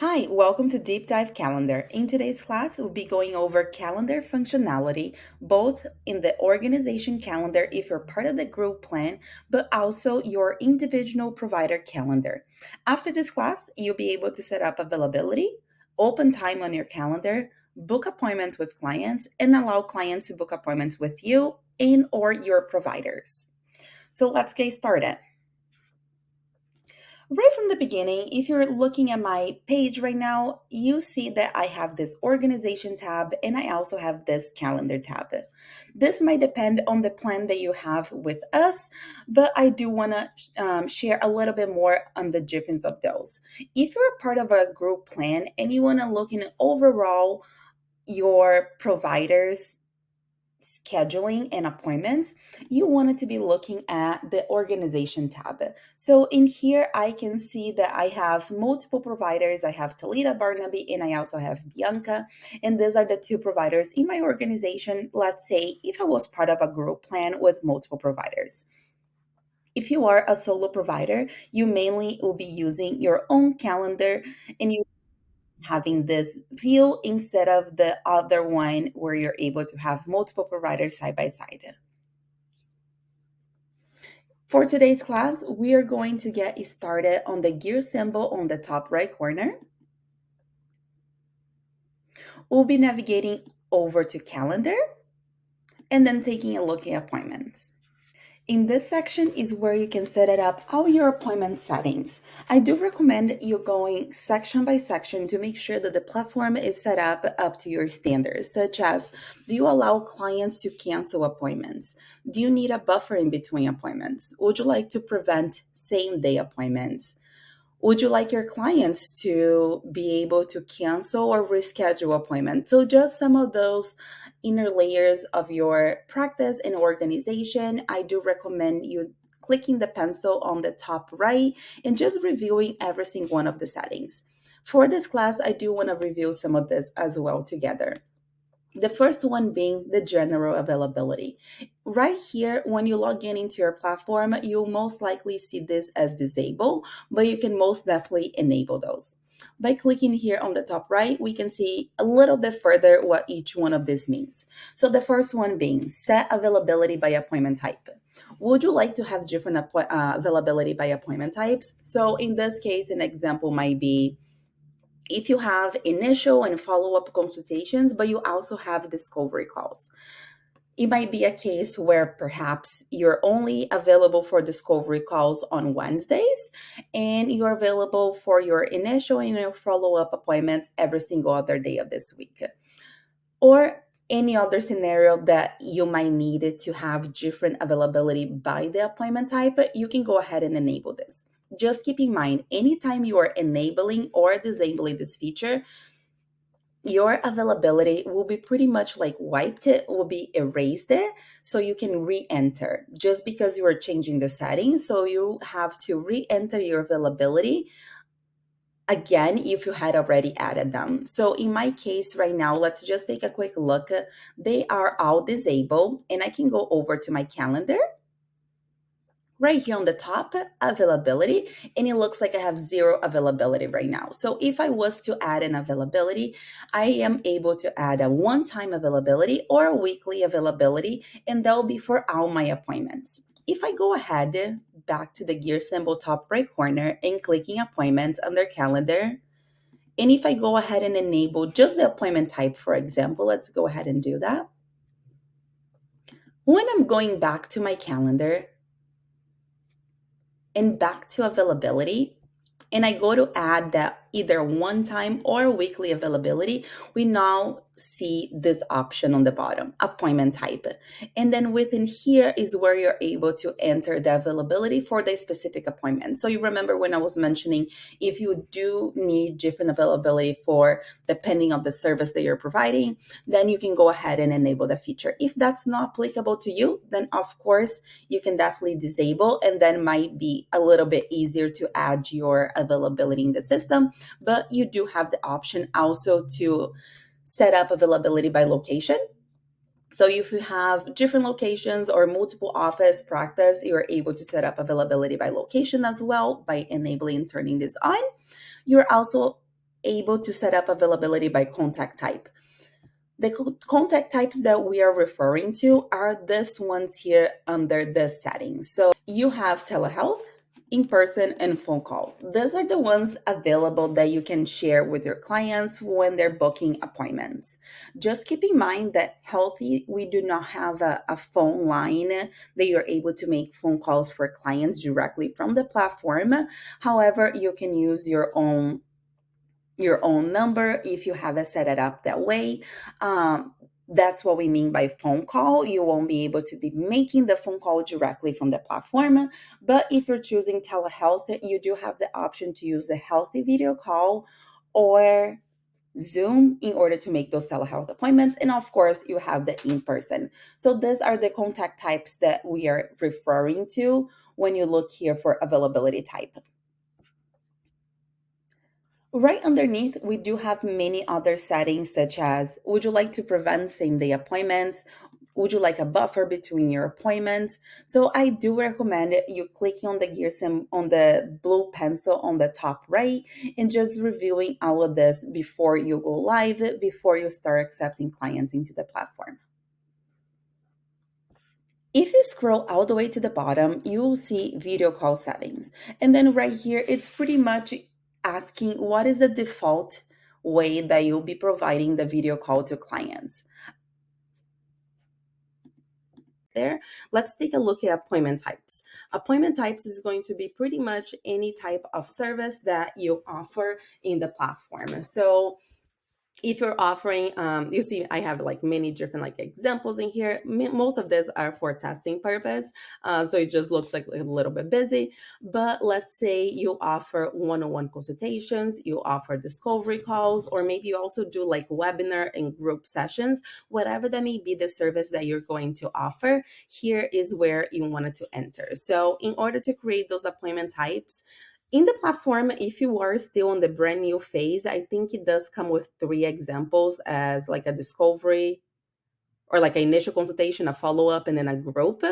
Hi, welcome to Deep Dive Calendar. In today's class, we'll be going over calendar functionality, both in the organization calendar if you're part of the group plan, but also your individual provider calendar. After this class, you'll be able to set up availability, open time on your calendar, book appointments with clients, and allow clients to book appointments with you and or your providers. So let's get started. Right from the beginning, if you're looking at my page right now, you see that I have this organization tab and I also have this calendar tab. This might depend on the plan that you have with us, but I do want to share a little bit more on the difference of those. If you're part of a group plan and you want to look in overall your providers scheduling and appointments, you wanted to be looking at the organization tab. So in here, I can see that I have multiple providers. I have Talita Barnaby and I also have Bianca. And these are the two providers in my organization. Let's say if I was part of a group plan with multiple providers. If you are a solo provider, you mainly will be using your own calendar and you having this view instead of the other one where you're able to have multiple providers side by side. For today's class, we are going to get started on the gear symbol on the top right corner. We'll be navigating over to calendar and then taking a look at appointments. In this section is where you can set it up all your appointment settings. I do recommend you going section by section to make sure that the platform is set up to your standards, such as do you allow clients to cancel appointments? Do you need a buffer in between appointments? Would you like to prevent same day appointments? Would you like your clients to be able to cancel or reschedule appointments? So, just some of those inner layers of your practice and organization. I do recommend you clicking the pencil on the top right and just reviewing every single one of the settings. For this class, I do want to review some of this as well together. The first one being the general availability. Right here, when you log in into your platform, you'll most likely see this as disabled, but you can most definitely enable those. By clicking here on the top right, we can see a little bit further what each one of these means. So the first one being set availability by appointment type. Would you like to have different availability by appointment types? So in this case, an example might be if you have initial and follow-up consultations, but you also have discovery calls. It might be a case where perhaps you're only available for discovery calls on Wednesdays and you're available for your initial and your follow-up appointments every single other day of this week. Or any other scenario that you might need it to have different availability by the appointment type, you can go ahead and enable this. Just keep in mind, anytime you are enabling or disabling this feature, your availability will be pretty much like wiped, it will be erased it, so you can re-enter just because you are changing the settings. So you have to re-enter your availability again if you had already added them. So in my case right now, let's just take a quick look. They are all disabled and I can go over to my calendar right here on the top, availability, and it looks like I have zero availability right now. So if I was to add an availability, I am able to add a one-time availability or a weekly availability, and that will be for all my appointments. If I go ahead back to the gear symbol top right corner and clicking appointments under calendar, and if I go ahead and enable just the appointment type, for example, let's go ahead and do that. When I'm going back to my calendar, and back to availability, and I go to add that either one time or weekly availability, we now see this option on the bottom, appointment type. And then within here is where you're able to enter the availability for the specific appointment. So you remember when I was mentioning, if you do need different availability for depending on the service that you're providing, then you can go ahead and enable the feature. If that's not applicable to you, then of course you can definitely disable, and then might be a little bit easier to add your availability in the system. But you do have the option also to set up availability by location. So if you have different locations or multiple office practice, you're able to set up availability by location as well by enabling and turning this on. You're also able to set up availability by contact type. The contact types that we are referring to are this ones here under the settings. So you have telehealth, in person, and phone call. Those are the ones available that you can share with your clients when they're booking appointments. Just keep in mind that Healthy, we do not have a phone line that you're able to make phone calls for clients directly from the platform. However, you can use your own number if you have it set it up that way. That's what we mean by phone call. You won't be able to be making the phone call directly from the platform. But if you're choosing telehealth, you do have the option to use the Healthy video call or Zoom in order to make those telehealth appointments. And of course, you have the in person. So these are the contact types that we are referring to when you look here for availability type. Right underneath, we do have many other settings, such as would you like to prevent same day appointments? Would you like a buffer between your appointments? So I do recommend you clicking on the gear sim on the blue pencil on the top right and just reviewing all of this before you go live, before you start accepting clients into the platform. If you scroll all the way to the bottom, you will see video call settings. And then right here, it's pretty much asking what is the default way that you'll be providing the video call to clients. There, let's take a look at appointment types. Appointment types is going to be pretty much any type of service that you offer in the platform. So if you're offering, you see I have like many different like examples in here. Most of this are for testing purpose, so it just looks like a little bit busy. But let's say you offer one-on-one consultations, you offer discovery calls, or maybe you also do like webinar and group sessions. Whatever that may be the service that you're going to offer, here is where you wanted to enter. So in order to create those appointment types in the platform, if you are still on the brand new phase, I think it does come with three examples as like a discovery or like an initial consultation, a follow-up, and then a group.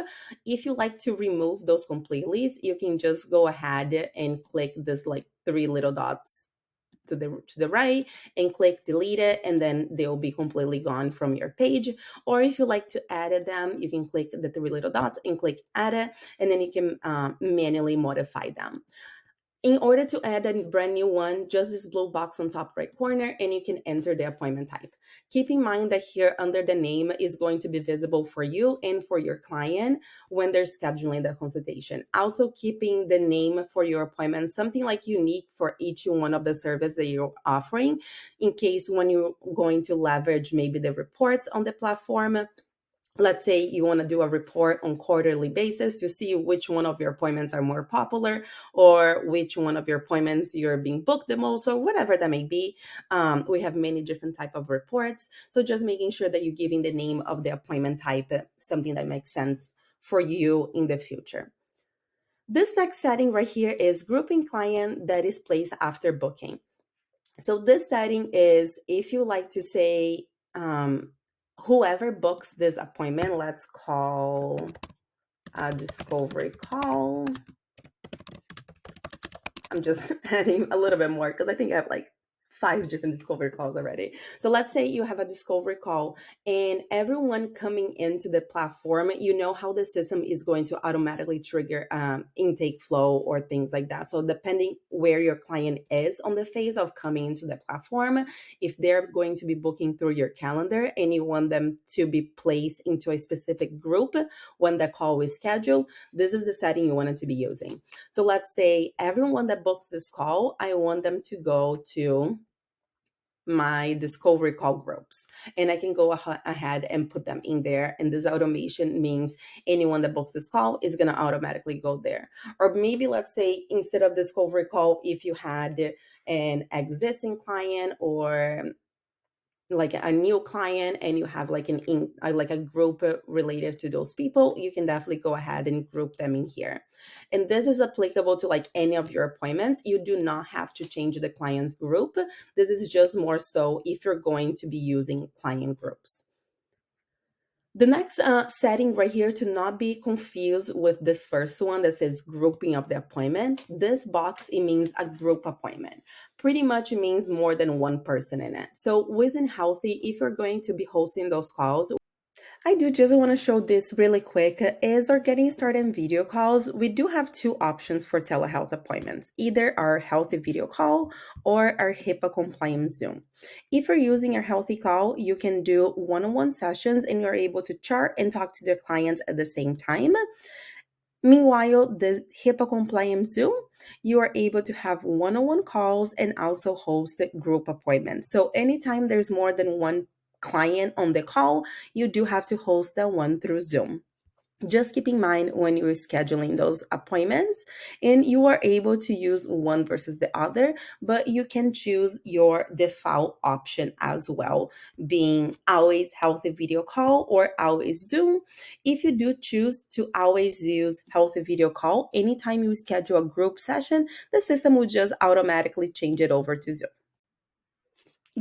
If you like to remove those completely, you can just go ahead and click this like three little dots to the right and click delete it, and then they'll be completely gone from your page. Or if you like to edit them, you can click the three little dots and click edit, and then you can manually modify them. In order to add a brand new one, just this blue box on top right corner, and you can enter the appointment type. Keep in mind that here under the name is going to be visible for you and for your client when they're scheduling the consultation. Also keeping the name for your appointment, something like unique for each one of the service that you're offering, in case when you're going to leverage maybe the reports on the platform. Let's say you want to do a report on quarterly basis to see which one of your appointments are more popular, or which one of your appointments you're being booked the most, or whatever that may be. We have many different type of reports, so just making sure that you're giving the name of the appointment type something that makes sense for you in the future. This next setting right here is grouping client that is placed after booking. So this setting is if you like to say whoever books this appointment, let's call a discovery call. I'm just adding a little bit more because I think I have like 5 different discovery calls already. So let's say you have a discovery call and everyone coming into the platform, you know how the system is going to automatically trigger intake flow or things like that. So depending where your client is on the phase of coming into the platform, if they're going to be booking through your calendar and you want them to be placed into a specific group when the call is scheduled, this is the setting you want it to be using. So let's say everyone that books this call, I want them to go to my discovery call groups, and I can go ahead and put them in there. And this automation means anyone that books this call is going to automatically go there. Or maybe let's say instead of discovery call, if you had an existing client or like a new client and you have like like a group related to those people, you can definitely go ahead and group them in here. And this is applicable to like any of your appointments. You do not have to change the client's group. This is just more so if you're going to be using client groups. The next setting right here, to not be confused with this first one that says grouping of the appointment, this box, it means a group appointment. Pretty much it means more than one person in it. So within Healthy, if you're going to be hosting those calls, I do just want to show this really quick. As our getting started in video calls, we do have two options for telehealth appointments, either our Healthy video call or our HIPAA compliant Zoom. If you're using our Healthy call, you can do one-on-one sessions and you're able to chart and talk to their clients at the same time. Meanwhile, the HIPAA compliant Zoom, you are able to have one-on-one calls and also host group appointments. So anytime there's more than one client on the call, you do have to host that one through Zoom. Just keep in mind when you're scheduling those appointments, and you are able to use one versus the other, but you can choose your default option as well, being always Healthy video call or always Zoom. If you do choose to always use Healthy video call, anytime you schedule a group session, the system will just automatically change it over to Zoom.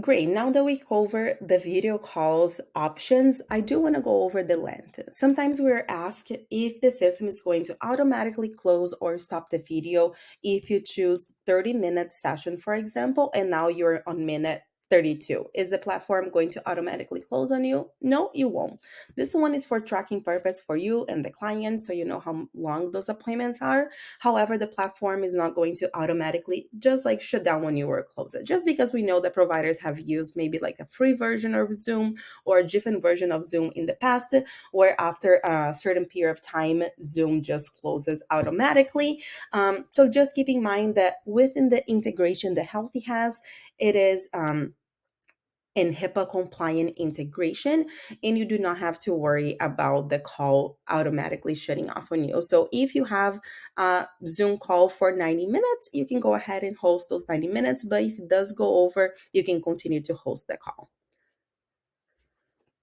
Great. Now that we cover the video calls options, I do want to go over the length. Sometimes we're asked if the system is going to automatically close or stop the video if you choose 30-minute session, for example, and now you're on minute 32. Is the platform going to automatically close on you? No, it won't. This one is for tracking purpose for you and the client, so you know how long those appointments are. However, the platform is not going to automatically just like shut down when you were closed. Just because we know that providers have used maybe like a free version of Zoom or a different version of Zoom in the past, where after a certain period of time, Zoom just closes automatically. So just keep in mind that within the integration that Healthy has, it is and HIPAA compliant integration, and you do not have to worry about the call automatically shutting off on you. So if you have a Zoom call for 90 minutes, you can go ahead and host those 90 minutes, but if it does go over, you can continue to host the call.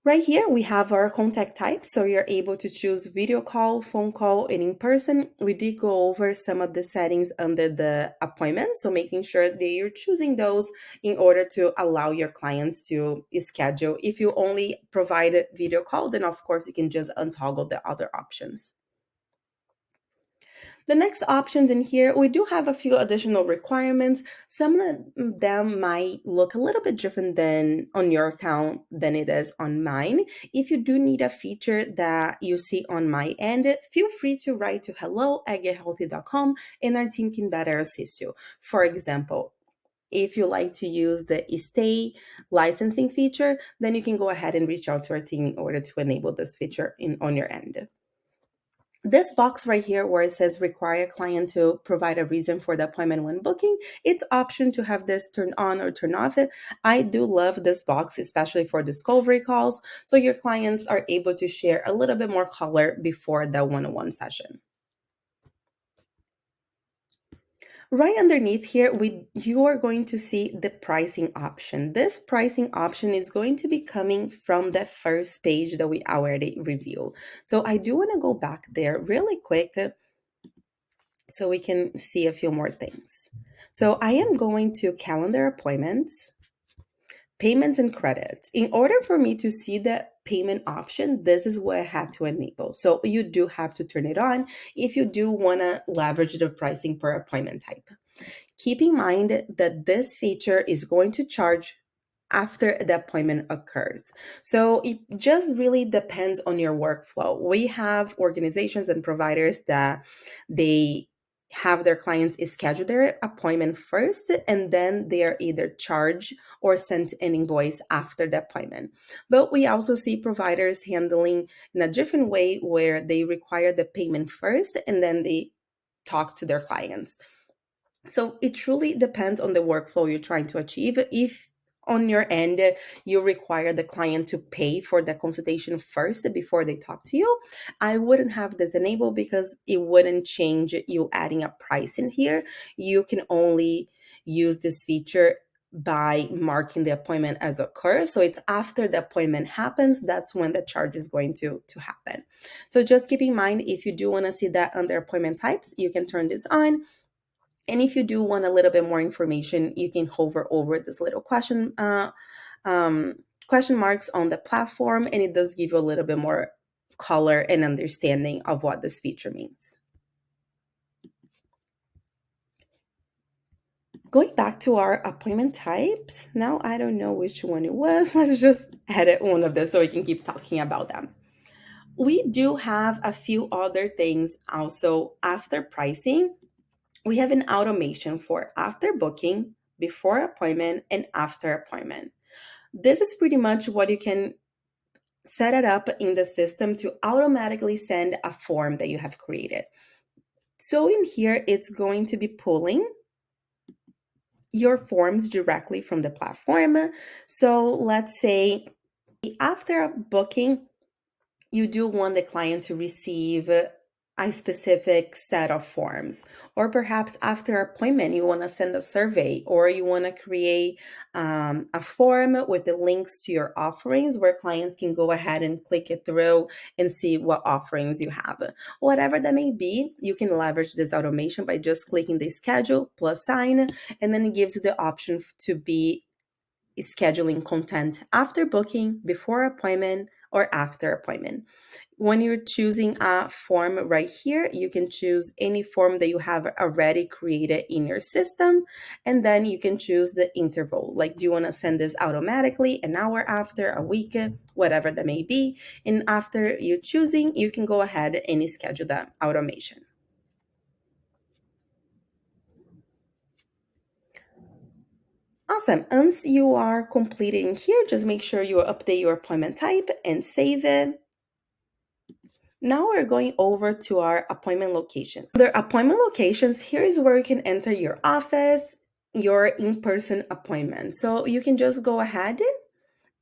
Right here, we have our contact type. So you're able to choose video call, phone call, and in person. We did go over some of the settings under the appointment. So making sure that you're choosing those in order to allow your clients to schedule. If you only provide a video call, then of course you can just untoggle the other options. The next options in here, we do have a few additional requirements. Some of them might look a little bit different than on your account than it is on mine. If you do need a feature that you see on my end, feel free to write to hello@gethealthy.com and our team can better assist you. For example, if you like to use the stay licensing feature, then you can go ahead and reach out to our team in order to enable this feature on your end. This box right here where it says require client to provide a reason for the appointment when booking, it's option to have this turn on or turn off. I do love this box, especially for discovery calls, so your clients are able to share a little bit more color before the one-on-one session. Right underneath here, you are going to see the pricing option. This pricing option is going to be coming from the first page that we already reviewed. So I do want to go back there really quick so we can see a few more things. So I am going to calendar appointments, payments and credits. In order for me to see the payment option, this is what I had to enable. So you do have to turn it on if you do want to leverage the pricing per appointment type. Keep in mind that this feature is going to charge after the appointment occurs. So it just really depends on your workflow. We have organizations and providers that they have their clients schedule their appointment first, and then they are either charged or sent an invoice after the appointment. But we also see providers handling in a different way where they require the payment first and then they talk to their clients. So it truly depends on the workflow you're trying to achieve. If on your end you require the client to pay for the consultation first before they talk to you, I wouldn't have this enabled because it wouldn't change you adding a price in here. You can only use this feature by marking the appointment as occur. So it's after the appointment happens, that's when the charge is going to happen. So just keep in mind, if you do want to see that under appointment types, you can turn this on. And if you do want a little bit more information, you can hover over this little question question marks on the platform, and it does give you a little bit more color and understanding of what this feature means. Going back to our appointment types, now I don't know which one it was. Let's just edit one of this so we can keep talking about them. We do have a few other things also after pricing. We have an automation for after booking, before appointment, and after appointment. This is pretty much what you can set it up in the system to automatically send a form that you have created. So in here, it's going to be pulling your forms directly from the platform. So let's say after a booking, you do want the client to receive a specific set of forms, or perhaps after appointment you want to send a survey, or you want to create a form with the links to your offerings where clients can go ahead and click it through and see what offerings you have. Whatever that may be, you can leverage this automation by just clicking the schedule plus sign, and then it gives you the option to be scheduling content after booking, before appointment, or after appointment. When you're choosing a form right here, you can choose any form that you have already created in your system, and then you can choose the interval. Like, do you want to send this automatically an hour after, a week, whatever that may be? And after you choosing, you can go ahead and schedule that automation. Awesome. Once you are completing here, just make sure you update your appointment type and save it. Now we're going over to our appointment locations. Under appointment locations, here is where you can enter your office, your in-person appointment. So you can just go ahead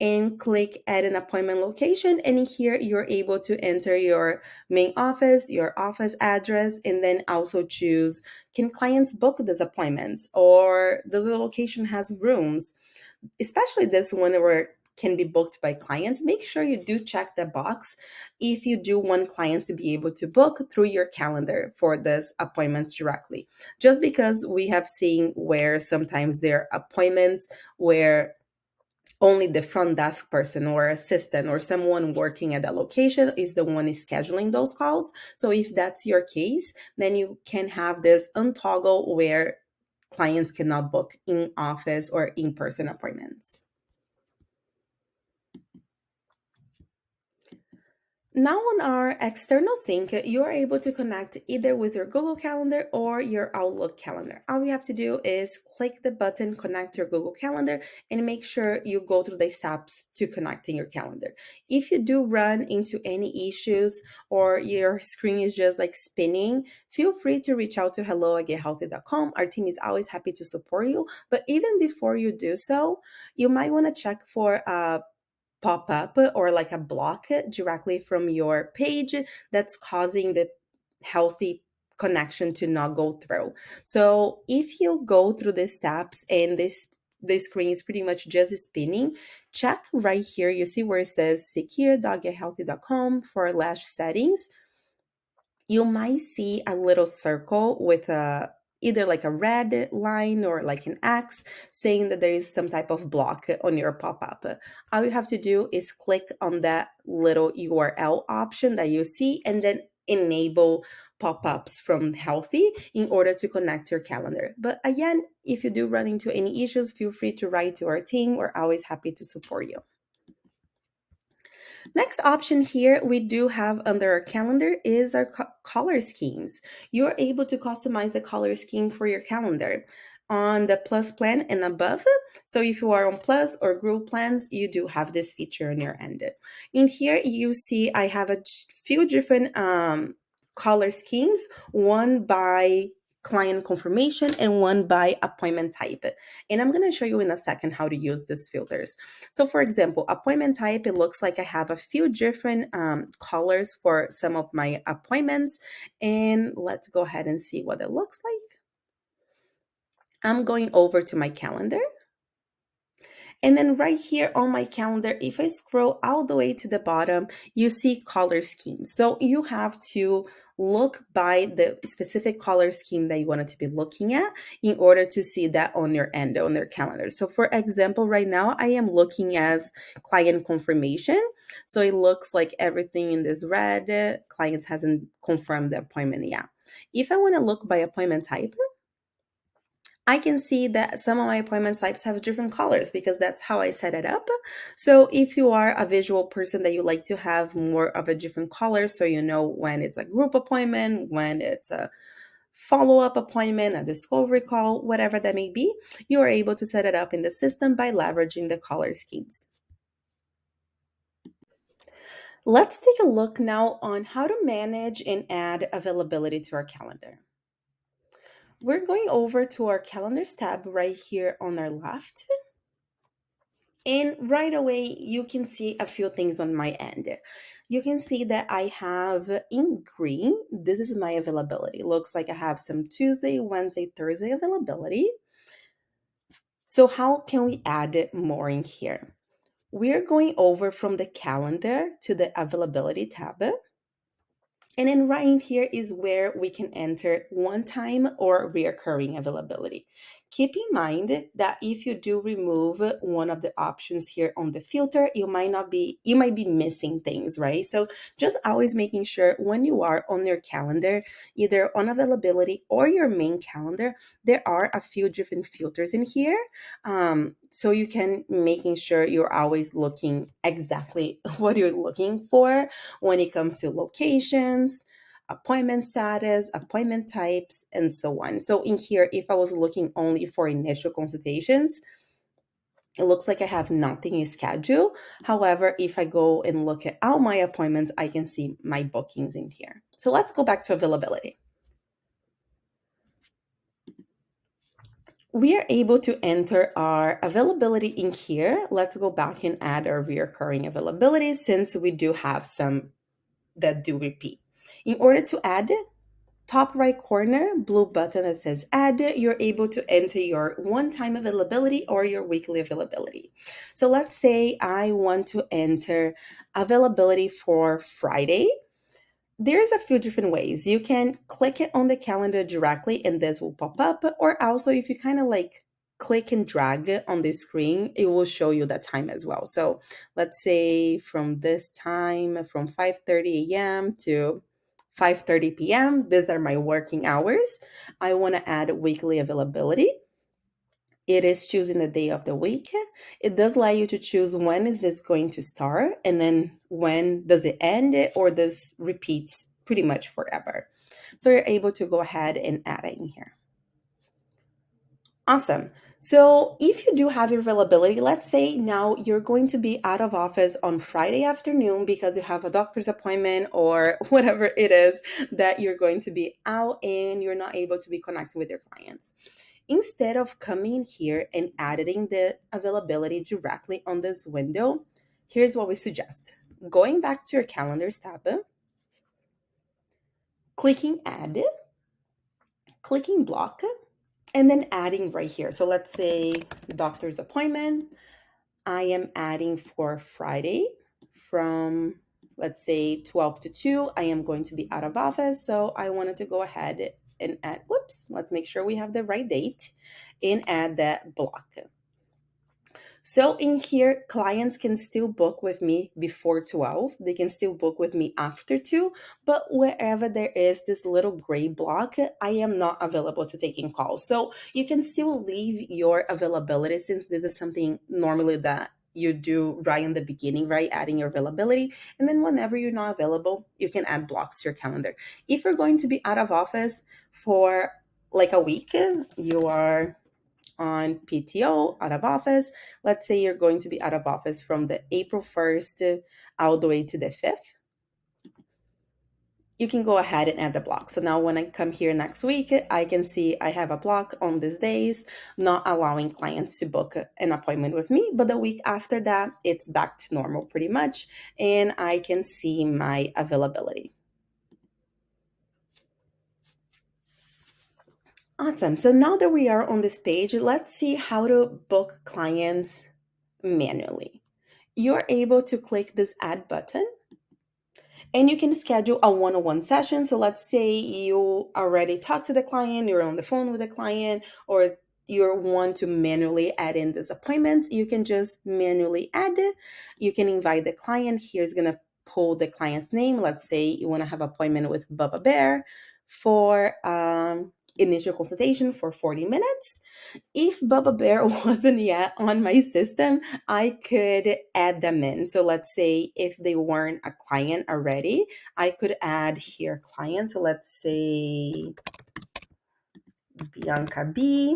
and click add an appointment location, and here you're able to enter your main office, your office address, and then also choose, can clients book these appointments, or does the location has rooms? Especially this one where it can be booked by clients, make sure you do check the box if you do want clients to be able to book through your calendar for these appointments directly. Just because we have seen where sometimes there are appointments where only the front desk person or assistant or someone working at that location is the one scheduling those calls. So if that's your case, then you can have this untoggle where clients cannot book in office or in-person appointments. Now on our external sync, you're able to connect either with your Google Calendar or your Outlook calendar. All you have to do is click the button, connect your Google Calendar, and make sure you go through the steps to connecting your calendar. If you do run into any issues or your screen is just like spinning, feel free to reach out to hello@gethealthy.com. Our team is always happy to support you. But even before you do so, you might want to check for pop up or like a block directly from your page that's causing the healthy connection to not go through. So if you go through the steps and this screen is pretty much just spinning, check right here. You see where it says secure.gethealthy.com/settings. You might see a little circle with a either like a red line or like an X saying that there is some type of block on your pop-up. All you have to do is click on that little URL option that you see and then enable pop-ups from Healthie in order to connect your calendar. But again, if you do run into any issues, feel free to write to our team. We're always happy to support you. Next option here we do have under our calendar is our color schemes. You're able to customize the color scheme for your calendar on the plus plan and above. So if you are on plus or group plans, you do have this feature on your end. In here, you see I have a few different color schemes, one by client confirmation and one by appointment type. And I'm going to show you in a second how to use these filters. So for example, appointment type, it looks like I have a few different colors for some of my appointments. And let's go ahead and see what it looks like. I'm going over to my calendar. And then right here on my calendar, if I scroll all the way to the bottom, you see color scheme. So you have to look by the specific color scheme that you wanted to be looking at in order to see that on your end, on their calendar. So for example, right now I am looking as client confirmation. So it looks like everything in this red, clients hasn't confirmed the appointment yet. If I want to look by appointment type, I can see that some of my appointment types have different colors because that's how I set it up. So if you are a visual person that you like to have more of a different color, so you know when it's a group appointment, when it's a follow-up appointment, a discovery call, whatever that may be, you are able to set it up in the system by leveraging the color schemes. Let's take a look now on how to manage and add availability to our calendar. We're going over to our calendars tab right here on our left. And right away, you can see a few things on my end. You can see that I have in green, this is my availability. Looks like I have some Tuesday, Wednesday, Thursday availability. So how can we add more in here? We're going over from the calendar to the availability tab. And then right in here is where we can enter one-time or reoccurring availability. Keep in mind that if you do remove one of the options here on the filter, you might be missing things, right? So just always making sure when you are on your calendar, either on availability or your main calendar, there are a few different filters in here. So you can making sure you're always looking exactly what you're looking for when it comes to locations, appointment status, appointment types, and so on. So in here, if I was looking only for initial consultations, it looks like I have nothing scheduled. However, if I go and look at all my appointments, I can see my bookings in here. So let's go back to availability. We are able to enter our availability in here. Let's go back and add our reoccurring availability since we do have some that do repeat. In order to add, top right corner, blue button that says add, you're able to enter your one-time availability or your weekly availability. So let's say I want to enter availability for Friday. There's a few different ways. You can click it on the calendar directly and this will pop up, or also if you kind of like click and drag it on the screen, it will show you that time as well. So let's say from this time from 5:30 a.m. to 5:30 p.m. These are my working hours. I want to add weekly availability. It is choosing the day of the week. It does allow you to choose when is this going to start and then when does it end, or this repeats pretty much forever. So you're able to go ahead and add it in here. Awesome. So if you do have your availability, let's say now you're going to be out of office on Friday afternoon because you have a doctor's appointment or whatever it is that you're going to be out and you're not able to be connected with your clients. Instead of coming here and adding the availability directly on this window, here's what we suggest. Going back to your calendars tab, clicking add, clicking block, and then adding right here. So let's say doctor's appointment. I am adding for Friday from, let's say, 12 to 2. I am going to be out of office. So I wanted to go ahead and add, whoops, let's make sure we have the right date and add that block. So in here, clients can still book with me before 12. They can still book with me after 2. But wherever there is this little gray block, I am not available to taking calls. So you can still leave your availability since this is something normally that you do right in the beginning, right? Adding your availability. And then whenever you're not available, you can add blocks to your calendar. If you're going to be out of office for like a week, you are on PTO, out of office. Let's say you're going to be out of office from the April 1st all the way to the 5th. You can go ahead and add the block. So now when I come here next week, I can see I have a block on these days, not allowing clients to book an appointment with me. But the week after that, it's back to normal pretty much. And I can see my availability. Awesome. So now that we are on this page, let's see how to book clients manually. You're able to click this add button and you can schedule a one-on-one session. So let's say you already talked to the client, you're on the phone with the client, or you want to manually add in these appointments, you can just manually add it. You can invite the client. Here's going to pull the client's name. Let's say you want to have an appointment with Bubba Bear for initial consultation for 40 minutes. If Bubba Bear wasn't yet on my system, I could add them in. So let's say if they weren't a client already, I could add here client. So let's say Bianca B.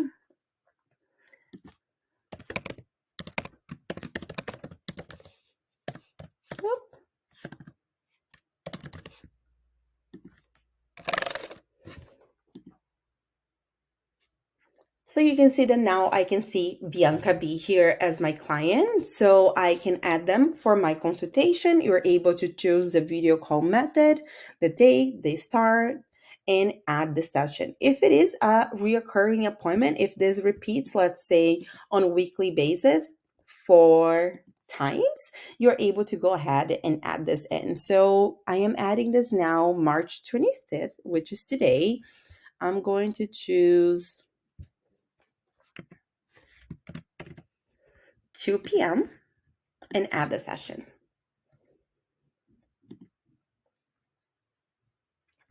So you can see that now I can see Bianca B here as my client. So I can add them for my consultation. You're able to choose the video call method, the date, the start, and add the session. If it is a reoccurring appointment, if this repeats, let's say on a weekly basis 4 times, you're able to go ahead and add this in. So I am adding this now, March 25th, which is today. I'm going to choose 2 p.m. and add the session.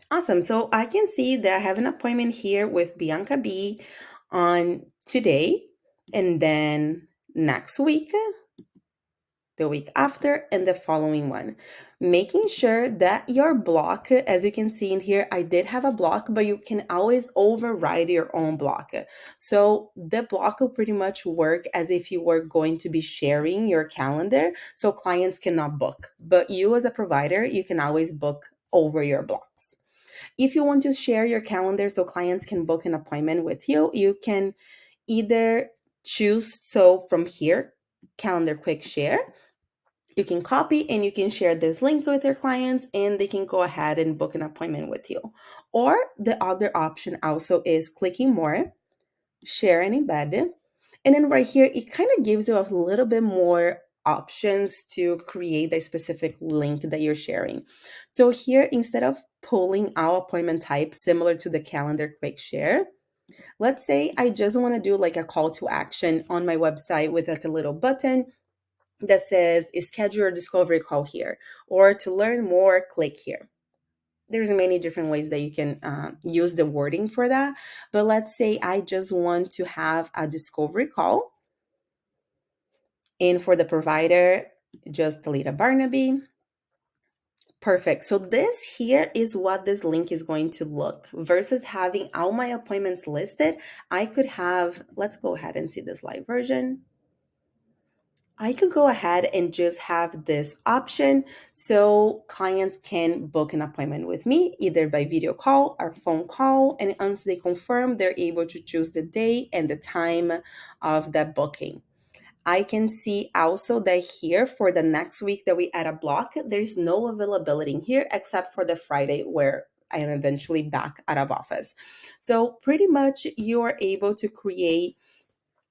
Awesome. So I can see that I have an appointment here with Bianca B on today, and then next week, the week after, and the following one. Making sure that your block, as you can see in here, I did have a block, but you can always override your own block. So the block will pretty much work as if you were going to be sharing your calendar, so clients cannot book. But you as a provider, you can always book over your blocks. If you want to share your calendar so clients can book an appointment with you, you can either choose, so from here, calendar quick share, you can copy and you can share this link with your clients and they can go ahead and book an appointment with you. Or the other option also is clicking more, share and embed. And then right here, it kind of gives you a little bit more options to create a specific link that you're sharing. So here, instead of pulling our appointment type similar to the calendar quick share, let's say I just want to do like a call to action on my website with like a little button that says schedule your discovery call here, or to learn more, click here. There's many different ways that you can use the wording for that. But let's say I just want to have a discovery call. And for the provider, just Talita Barnaby. Perfect. So this here is what this link is going to look versus having all my appointments listed. I could have, let's go ahead and see this live version. I could go ahead and just have this option so clients can book an appointment with me either by video call or phone call. And once they confirm, they're able to choose the day and the time of that booking. I can see also that here for the next week that we add a block, there's no availability in here except for the Friday where I am eventually back out of office. So pretty much you are able to create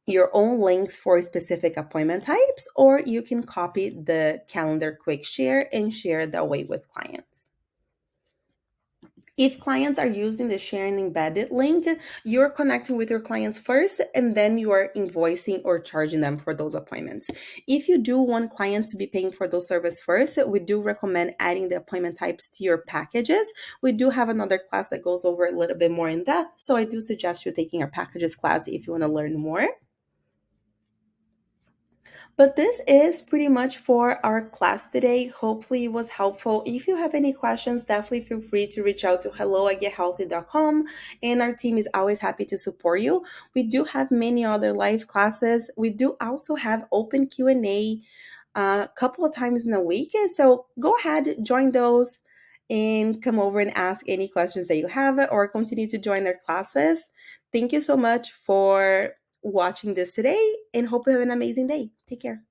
your own links for specific appointment types, or you can copy the calendar quick share and share that way with clients. If clients are using the share and embedded link, you're connecting with your clients first, and then you are invoicing or charging them for those appointments. If you do want clients to be paying for those services first, we do recommend adding the appointment types to your packages. We do have another class that goes over a little bit more in depth, so I do suggest you taking our packages class if you want to learn more. But this is pretty much for our class today. Hopefully it was helpful. If you have any questions, definitely feel free to reach out to hello@gethealthy.com, and our team is always happy to support you. We do have many other live classes. We do also have open Q&A a couple of times in a week. So go ahead, join those and come over and ask any questions that you have or continue to join our classes. Thank you so much for watching this today and hope you have an amazing day. Take care.